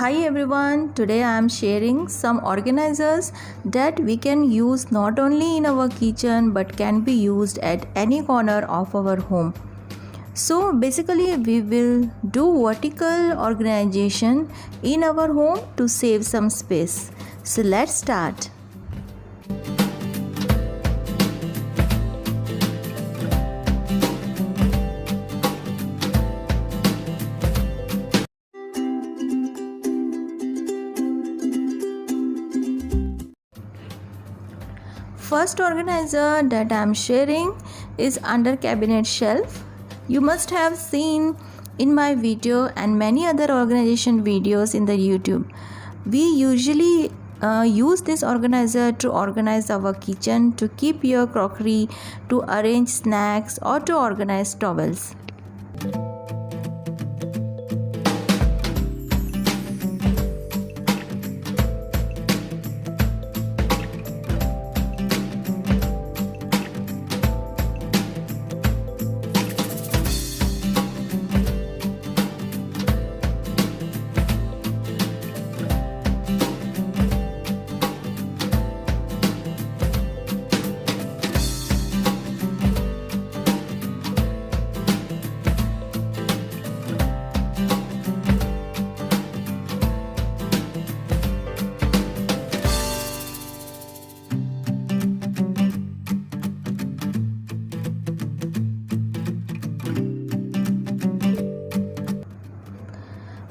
Hi everyone, today I am sharing some organizers that we can use not only in our kitchen but can be used at any corner of our home. So basically we will do vertical organization in our home to save some space. So let's start. First organizer that I am sharing is under cabinet shelf. You must have seen in my video and many other organization videos in the YouTube. We usually use this organizer to organize our kitchen, to keep your crockery, to arrange snacks or to organize towels.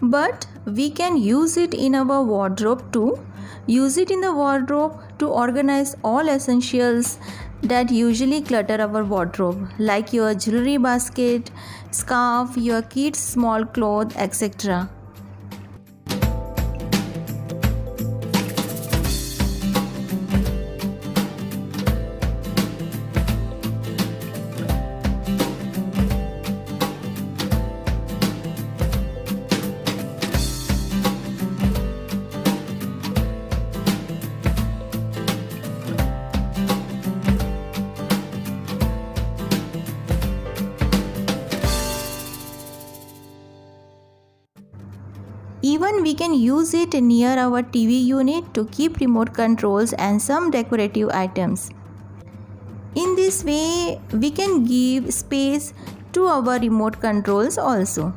But we can use it in our wardrobe too. Use it in the wardrobe to organize all essentials that usually clutter our wardrobe, like your jewelry basket, scarf, your kids' small clothes, etc. Even we can use it near our TV unit to keep remote controls and some decorative items. In this way, we can give space to our remote controls also.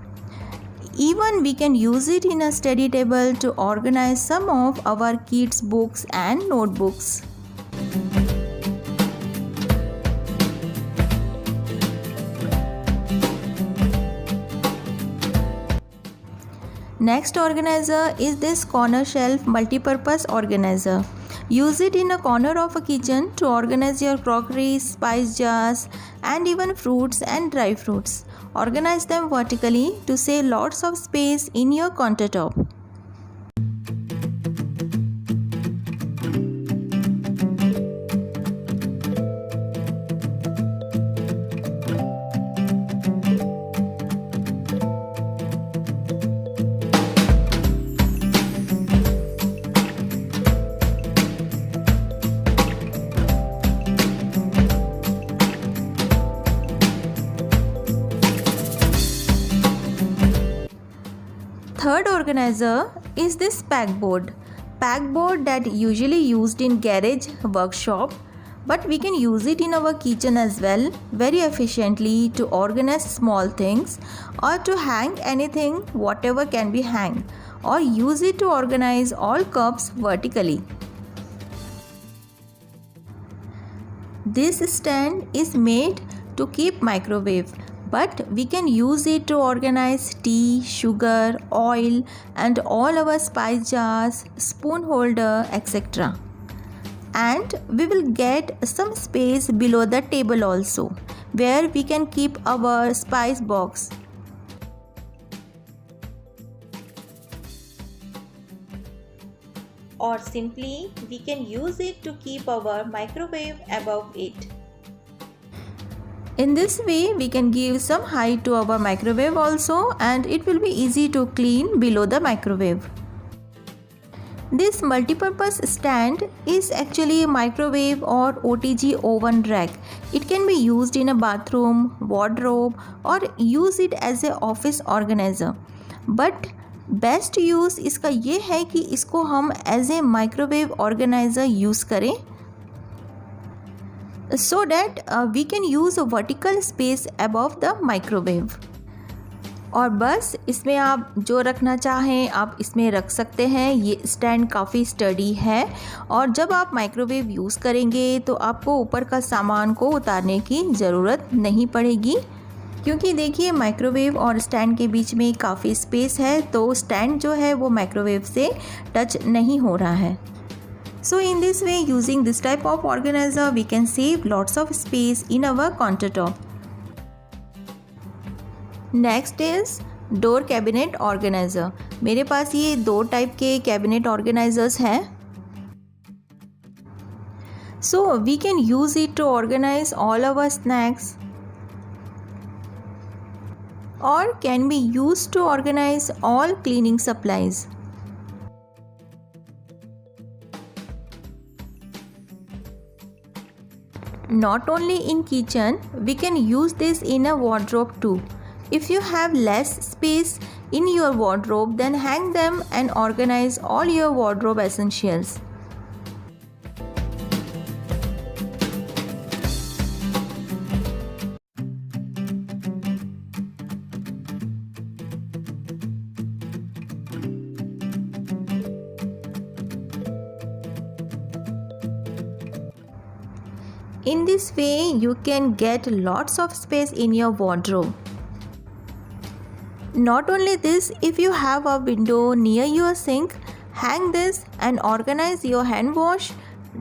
Even we can use it in a study table to organize some of our kids' books and notebooks. Next organizer is this corner shelf multi-purpose organizer. Use it in a corner of a kitchen to organize your crockery, spice jars and even fruits and dry fruits. Organize them vertically to save lots of space in your countertop. Third organizer is this pegboard. Pegboard that usually used in garage workshop, but we can use it in our kitchen as well very efficiently to organize small things or to hang anything whatever can be hanged, or use it to organize all cups vertically. This stand is made to keep microwave, but we can use it to organize tea, sugar, oil and all our spice jars, spoon holder, etc. And we will get some space below the table also, where we can keep our spice box. Or simply we can use it to keep our microwave above it. In this way, we can give some height to our microwave also, and it will be easy to clean below the microwave. This multi-purpose stand is actually a microwave or OTG oven rack. It can be used in a bathroom, wardrobe, or use it as an office organizer. But best use इसका ये है कि इसको हम as a microwave organizer use करें, so that we can use a vertical space above the microwave। और बस इसमें आप जो रखना चाहें आप इसमें रख सकते हैं। ये स्टैंड काफ़ी स्टडी है और जब आप माइक्रोवेव यूज़ करेंगे तो आपको ऊपर का सामान को उतारने की ज़रूरत नहीं पड़ेगी, क्योंकि देखिए माइक्रोवेव और स्टैंड के बीच में काफ़ी स्पेस है, तो स्टैंड जो है वो माइक्रोवेव से टच नहीं हो रहा है। So in this way, using this type of organizer, we can save lots of space in our countertop. Next is door cabinet organizer. मेरे पास ये 2 टाइप के cabinet organizers हैं। So we can use it to organize all our snacks, or can be used to organize all cleaning supplies. Not only in kitchen, we can use this in a wardrobe too. If you have less space in your wardrobe, then hang them and organize all your wardrobe essentials. In this way, you can get lots of space in your wardrobe. Not only this, if you have a window near your sink, hang this and organize your hand wash,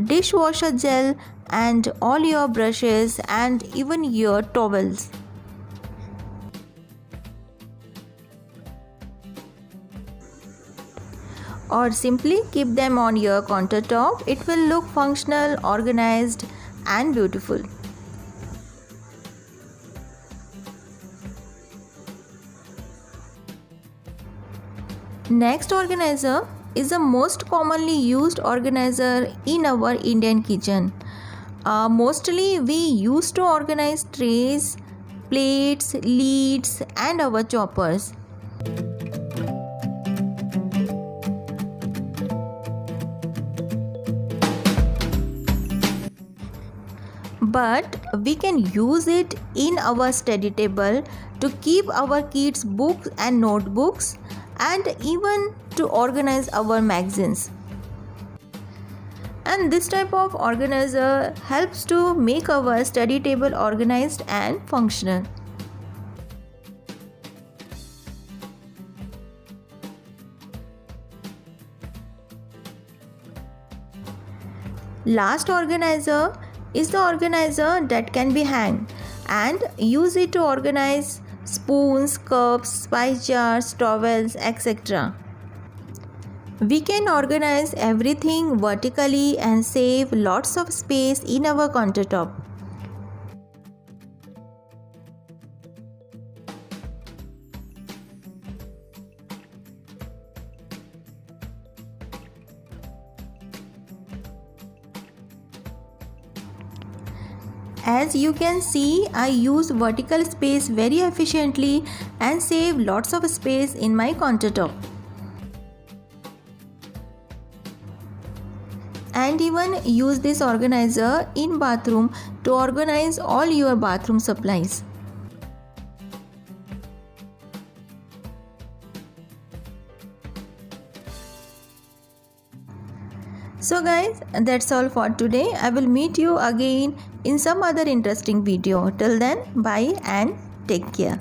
dishwasher gel, and all your brushes and even your towels. Or simply keep them on your countertop. It will look functional, organized, and beautiful. Next organizer is the most commonly used organizer in our Indian kitchen. Mostly we used to organize trays, plates, lids, and our choppers. But we can use it in our study table to keep our kids' books and notebooks, and even to organize our magazines. And this type of organizer helps to make our study table organized and functional. Last organizer is the organizer that can be hanged, and use it to organize spoons, cups, spice jars, towels, etc. We can organize everything vertically and save lots of space in our countertop. As you can see, I use vertical space very efficiently and save lots of space in my countertop. And even use this organizer in bathroom to organize all your bathroom supplies. So guys, that's all for today. I will meet you again in some other interesting video. Till then, bye and take care.